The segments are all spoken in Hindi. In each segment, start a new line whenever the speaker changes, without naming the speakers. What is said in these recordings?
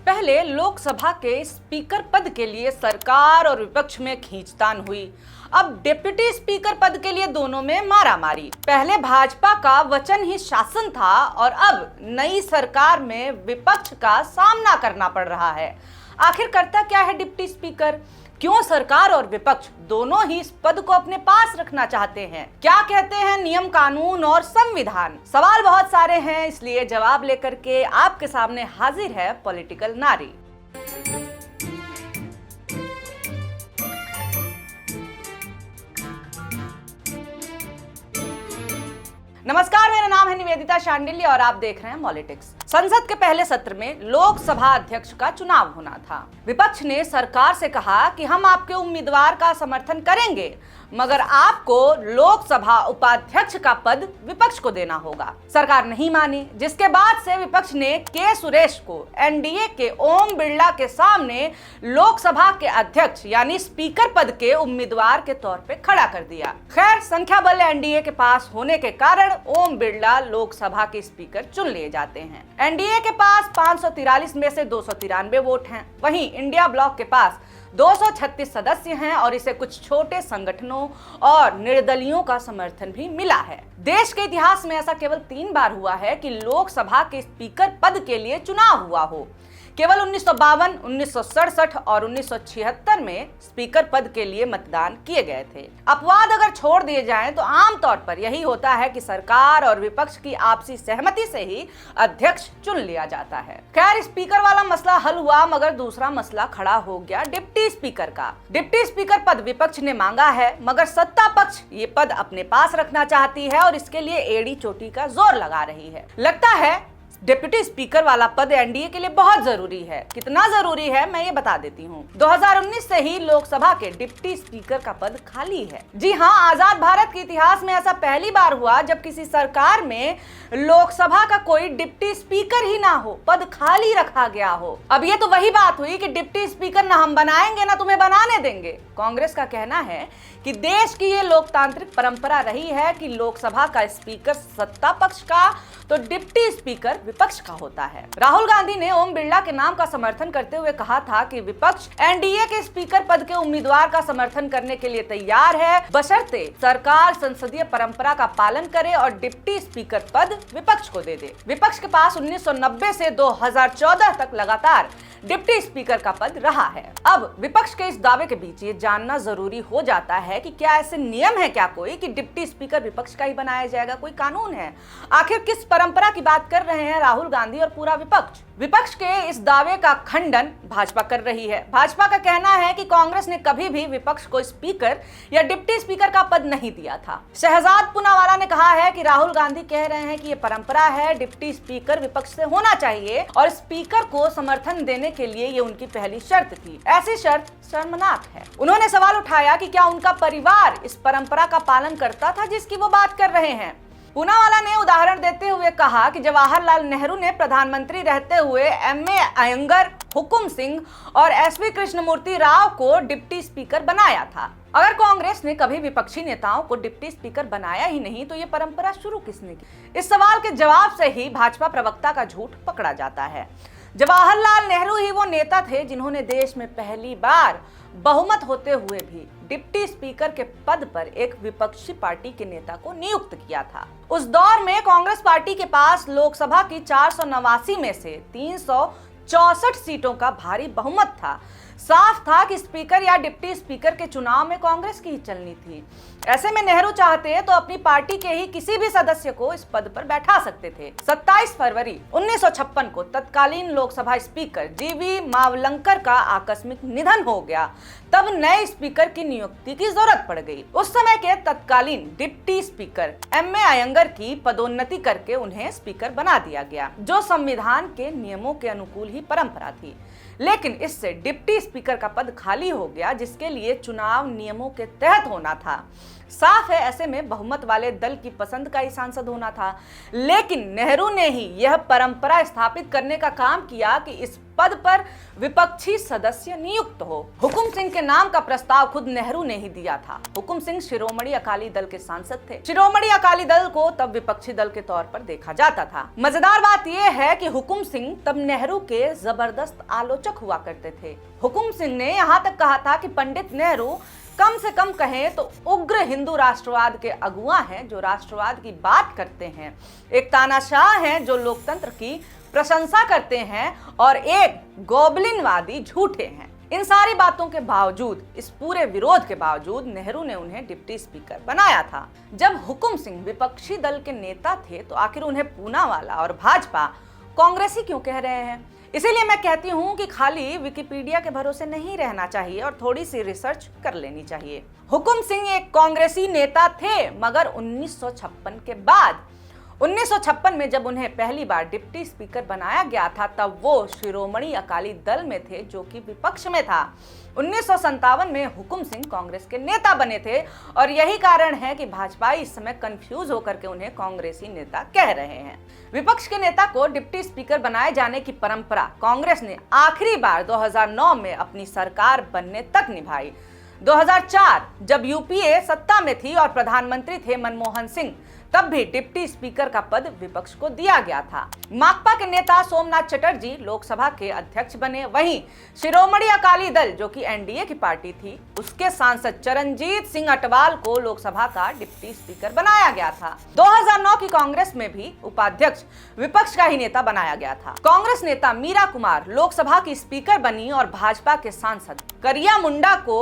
पहले लोकसभा के स्पीकर पद के लिए सरकार और विपक्ष में खींचतान हुई। अब डिप्टी स्पीकर पद के लिए दोनों में मारामारी। पहले भाजपा का वचन ही शासन था और अब नई सरकार में विपक्ष का सामना करना पड़ रहा है। आखिर करता क्या है डिप्टी स्पीकर? क्यों सरकार और विपक्ष दोनों ही इस पद को अपने पास रखना चाहते हैं? क्या कहते हैं नियम, कानून और संविधान? सवाल बहुत सारे हैं, इसलिए जवाब लेकर के आपके सामने हाजिर है पॉलिटिकल नारी। नमस्कार, मेरा नाम है निवेदिता शांडिल्य और आप देख रहे हैं पॉलिटिक्स। संसद के पहले सत्र में लोकसभा अध्यक्ष का चुनाव होना था। विपक्ष ने सरकार से कहा कि हम आपके उम्मीदवार का समर्थन करेंगे, मगर आपको लोकसभा उपाध्यक्ष का पद विपक्ष को देना होगा। सरकार नहीं मानी, जिसके बाद से विपक्ष ने के सुरेश को एनडीए के ओम बिरला के सामने लोकसभा के अध्यक्ष यानी स्पीकर पद के उम्मीदवार के तौर पे खड़ा कर दिया। खैर, संख्या बल एनडीए के पास होने के कारण ओम बिरला लोकसभा के स्पीकर चुन लिए जाते हैं। एनडीए के पास 543 में से 293 वोट हैं। वहीं इंडिया ब्लॉक के पास 236 सदस्य हैं और इसे कुछ छोटे संगठनों और निर्दलियों का समर्थन भी मिला है। देश के इतिहास में ऐसा केवल 3 बार हुआ है कि लोकसभा के स्पीकर पद के लिए चुनाव हुआ हो। केवल 1952, 1967 और 1976 में स्पीकर पद के लिए मतदान किए गए थे। अपवाद अगर छोड़ दिए जाएं तो आमतौर पर यही होता है कि सरकार और विपक्ष की आपसी सहमति से ही अध्यक्ष चुन लिया जाता है। खैर, स्पीकर वाला मसला हल हुआ, मगर दूसरा मसला खड़ा हो गया डिप्टी स्पीकर का। डिप्टी स्पीकर पद विपक्ष ने मांगा है, मगर सत्ता पक्ष ये पद अपने पास रखना चाहती है और इसके लिए एड़ी चोटी का जोर लगा रही है। लगता है डिप्टी स्पीकर वाला पद एनडीए के लिए बहुत जरूरी है। कितना जरूरी है मैं ये बता देती हूँ। 2019 से ही लोकसभा के डिप्टी स्पीकर का पद खाली है। जी हाँ, आजाद भारत के इतिहास में ऐसा पहली बार हुआ जब किसी सरकार में लोकसभा का कोई डिप्टी स्पीकर ही ना हो, पद खाली रखा गया हो। अब ये तो वही बात हुई कि डिप्टी स्पीकर ना हम बनाएंगे ना तुम्हें बनाने देंगे। कांग्रेस का कहना है कि देश की ये लोकतांत्रिक परंपरा रही है कि लोकसभा का स्पीकर सत्ता पक्ष का तो डिप्टी स्पीकर विपक्ष का होता है। राहुल गांधी ने ओम बिरला के नाम का समर्थन करते हुए कहा था कि विपक्ष एनडीए के स्पीकर पद के उम्मीदवार का समर्थन करने के लिए तैयार है, बशर्ते सरकार संसदीय परंपरा का पालन करे और डिप्टी स्पीकर पद विपक्ष को दे दे। विपक्ष के पास 1990 से 2014 तक लगातार डिप्टी स्पीकर का पद रहा है। अब विपक्ष के इस दावे के बीच ये जानना जरूरी हो जाता है कि क्या ऐसे नियम है क्या कोई कि डिप्टी स्पीकर विपक्ष का ही बनाया जाएगा? कोई कानून है? आखिर किस परंपरा की बात कर रहे हैं राहुल गांधी और पूरा विपक्ष? विपक्ष के इस दावे का खंडन भाजपा कर रही है। भाजपा का कहना है कि कांग्रेस ने कभी भी विपक्ष को स्पीकर या डिप्टी स्पीकर का पद नहीं दिया था। शहजाद पूनावाला ने कहा है कि राहुल गांधी कह रहे हैं कि ये परंपरा है, डिप्टी स्पीकर विपक्ष से होना चाहिए और स्पीकर को समर्थन देने के लिए ये उनकी पहली शर्त थी। ऐसी शर्त शर्मनाक है। उन्होंने सवाल उठाया कि क्या उनका परिवार इस परंपरा का पालन करता था जिसकी वो बात कर रहे हैं। पूनावाला ने उदाहरण देते हुए कहा कि जवाहरलाल नेहरू ने प्रधानमंत्री रहते हुए एमए अयंगर, हुकुम सिंह और एसवी कृष्णमूर्ति राव को डिप्टी स्पीकर बनाया था। अगर कांग्रेस ने कभी विपक्षी नेताओं को डिप्टी स्पीकर बनाया ही नहीं तो ये परंपरा शुरू किसने की? इस सवाल के जवाब से ही भाजपा प्रवक्ता का झूठ पकड़ा जाता है। जवाहरलाल नेहरू ही वो नेता थे जिन्होंने देश में पहली बार बहुमत होते हुए भी डिप्टी स्पीकर के पद पर एक विपक्षी पार्टी के नेता को नियुक्त किया था। उस दौर में कांग्रेस पार्टी के पास लोकसभा की 489 में से 364 सीटों का भारी बहुमत था। साफ था कि स्पीकर या डिप्टी स्पीकर के चुनाव में कांग्रेस की ही चलनी थी। ऐसे में नेहरू चाहते तो अपनी पार्टी के ही किसी भी सदस्य को इस पद पर बैठा सकते थे। 27 फरवरी 1956 को तत्कालीन लोकसभा स्पीकर जीवी मावलंकर का आकस्मिक निधन हो गया। तब नए स्पीकर की नियुक्ति की जरूरत पड़ गई। उस समय के तत्कालीन डिप्टी स्पीकर एमए अयंगर की पदोन्नति करके उन्हें स्पीकर बना दिया गया, जो संविधान के नियमों के अनुकूल ही परंपरा थी। लेकिन इससे डिप्टी स्पीकर का पद खाली हो गया, जिसके लिए चुनाव नियमों के तहत होना था। साफ है, ऐसे में बहुमत वाले दल की पसंद का ही सांसद होना था। लेकिन नेहरू ने ही यह परंपरा स्थापित करने का काम किया कि इस पद पर विपक्षी सदस्य नियुक्त हो। हुकुम सिंह के नाम का प्रस्ताव खुद नेहरू ने ही दिया था। हुकुम सिंह शिरोमणि अकाली दल के सांसद थे। शिरोमणि अकाली दल को तब विपक्षी दल के तौर पर देखा जाता था। मजेदार बात यह है कि हुकुम सिंह तब नेहरू के जबरदस्त आलोचक हुआ करते थे। हुकुम सिंह ने यहाँ तक कहा था कि पंडित नेहरू कम से कम कहें तो उग्र हिंदू राष्ट्रवाद के अगुआ हैं, जो राष्ट्रवाद की बात करते हैं, एक तानाशाह हैं जो लोकतंत्र की प्रशंसा करते हैं, और एक गोबलिनवादी झूठे हैं। इन सारी बातों के बावजूद, इस पूरे विरोध के बावजूद नेहरू ने उन्हें डिप्टी स्पीकर बनाया था। जब हुकुम सिंह विपक्षी दल के नेता थे तो आखिर उन्हें पूनावाला और भाजपा कांग्रेसी क्यों कह रहे हैं? इसीलिए मैं कहती हूं कि खाली विकिपीडिया के भरोसे नहीं रहना चाहिए और थोड़ी सी रिसर्च कर लेनी चाहिए। हुकुम सिंह एक कांग्रेसी नेता थे, मगर 1956 के बाद 1956 में जब उन्हें पहली बार डिप्टी स्पीकर बनाया गया था, तब वो शिरोमणि अकाली दल में थे, जो कि विपक्ष में था। 1957 में हुकुम सिंह कांग्रेस के नेता बने थे, और यही कारण है कि भाजपा इस समय कंफ्यूज होकर के उन्हें कांग्रेसी नेता कह रहे हैं। विपक्ष के नेता को डिप्टी स्पीकर बनाए जाने की परंपरा कांग्रेस ने आखिरी बार 2009 में अपनी सरकार बनने तक निभाई। 2004 जब यूपीए सत्ता में थी और प्रधानमंत्री थे मनमोहन सिंह, तब भी डिप्टी स्पीकर का पद विपक्ष को दिया गया था। माकपा के नेता सोमनाथ चटर्जी लोकसभा के अध्यक्ष बने। वहीं शिरोमणि अकाली दल, जो कि एनडीए की पार्टी थी, उसके सांसद चरणजीत सिंह अटवाल को लोकसभा का डिप्टी स्पीकर बनाया गया था। 2009 की कांग्रेस में भी उपाध्यक्ष विपक्ष का ही नेता बनाया गया था। कांग्रेस नेता मीरा कुमार लोकसभा की स्पीकर बनी और भाजपा के सांसद करिया मुंडा को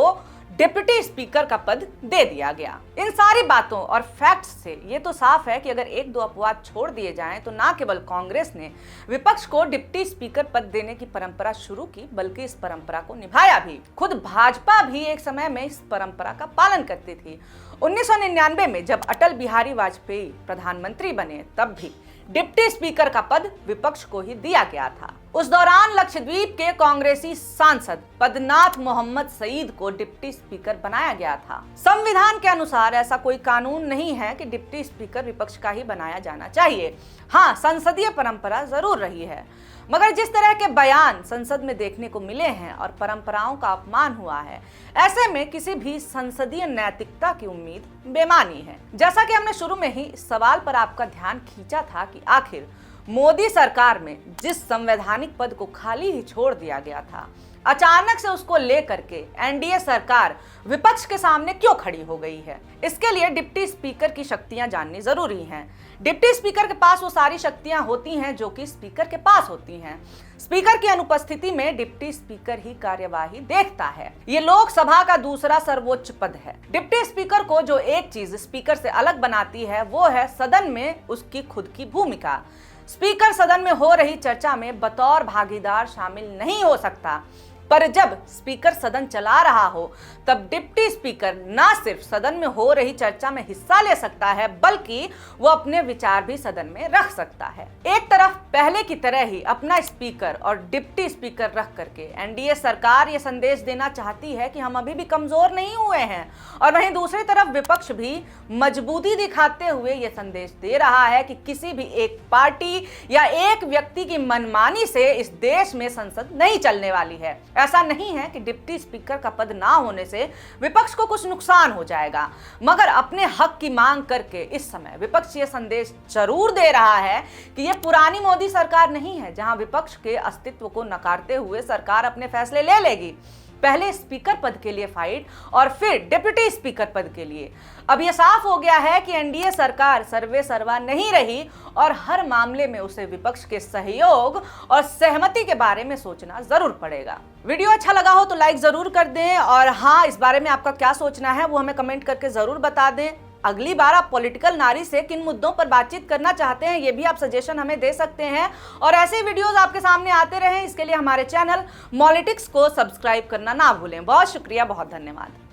डिप्टी स्पीकर का पद दे दिया गया। इन सारी बातों और फैक्ट्स से ये तो साफ है कि अगर एक दो अपवाद छोड़ दिए जाएं तो ना केवल कांग्रेस ने विपक्ष को डिप्टी स्पीकर पद देने की परंपरा शुरू की, बल्कि इस परंपरा को निभाया भी। खुद भाजपा भी एक समय में इस परंपरा का पालन करती थी। 1999 में जब अटल बिहारी वाजपेयी प्रधानमंत्री बने, तब भी डिप्टी स्पीकर का पद विपक्ष को ही दिया गया था। उस दौरान लक्षद्वीप के कांग्रेसी सांसद पदनाथ मोहम्मद सईद को डिप्टी स्पीकर बनाया गया था। संविधान के अनुसार ऐसा कोई कानून नहीं है कि डिप्टी स्पीकर विपक्ष का ही बनाया जाना चाहिए। हाँ, संसदीय परंपरा जरूर रही है, मगर जिस तरह के बयान संसद में देखने को मिले हैं और परंपराओं का अपमान हुआ है, ऐसे में किसी भी संसदीय नैतिकता की उम्मीद बेमानी है। जैसा कि हमने शुरू में ही इस सवाल पर आपका ध्यान खींचा था कि आखिर मोदी सरकार में जिस संवैधानिक पद को खाली ही छोड़ दिया गया था, अचानक से उसको लेकर के एनडीए सरकार विपक्ष के सामने क्यों खड़ी हो गई है? इसके लिए डिप्टी स्पीकर की शक्तियां जाननी जरूरी हैं। डिप्टी स्पीकर के पास वो सारी शक्तियां होती हैं जो कि स्पीकर के पास होती हैं। स्पीकर की अनुपस्थिति में डिप्टी स्पीकर ही कार्यवाही देखता है। ये लोकसभा का दूसरा सर्वोच्च पद है। डिप्टी स्पीकर को जो एक चीज स्पीकर से अलग बनाती है, वो है सदन में उसकी खुद की भूमिका। स्पीकर सदन में हो रही चर्चा में बतौर भागीदार शामिल नहीं हो सकता, पर जब स्पीकर सदन चला रहा हो तब डिप्टी स्पीकर न सिर्फ सदन में हो रही चर्चा में हिस्सा ले सकता है, बल्कि वो अपने विचार भी सदन में रख सकता है। एक तरफ पहले की तरह ही अपना स्पीकर और डिप्टी स्पीकर रख करके एनडीए सरकार ये संदेश देना चाहती है कि हम अभी भी कमजोर नहीं हुए हैं, और वहीं दूसरी तरफ विपक्ष भी मजबूती दिखाते हुए ये संदेश दे रहा है कि किसी भी एक पार्टी या एक व्यक्ति की मनमानी से इस देश में संसद नहीं चलने वाली है। ऐसा नहीं है कि डिप्टी स्पीकर का पद ना होने से विपक्ष को कुछ नुकसान हो जाएगा, मगर अपने हक की मांग करके इस समय विपक्ष ये संदेश जरूर दे रहा है कि ये पुरानी मोदी सरकार नहीं है, जहां विपक्ष के अस्तित्व को नकारते हुए सरकार अपने फैसले ले लेगी। पहले स्पीकर पद के लिए फाइट और फिर डिप्टी स्पीकर पद के लिए। अब यह साफ हो गया है कि एनडीए सरकार सर्वे सर्वा नहीं रही और हर मामले में उसे विपक्ष के सहयोग और सहमति के बारे में सोचना जरूर पड़ेगा। वीडियो अच्छा लगा हो तो लाइक जरूर कर दें, और हाँ, इस बारे में आपका क्या सोचना है वो हमें कमेंट करके जरूर बता दें। अगली बार आप पॉलिटिकल नारी से किन मुद्दों पर बातचीत करना चाहते हैं, ये भी आप सजेशन हमें दे सकते हैं, और ऐसे वीडियोस आपके सामने आते रहें, इसके लिए हमारे चैनल मॉलिटिक्स को सब्सक्राइब करना ना भूलें। बहुत शुक्रिया, बहुत धन्यवाद।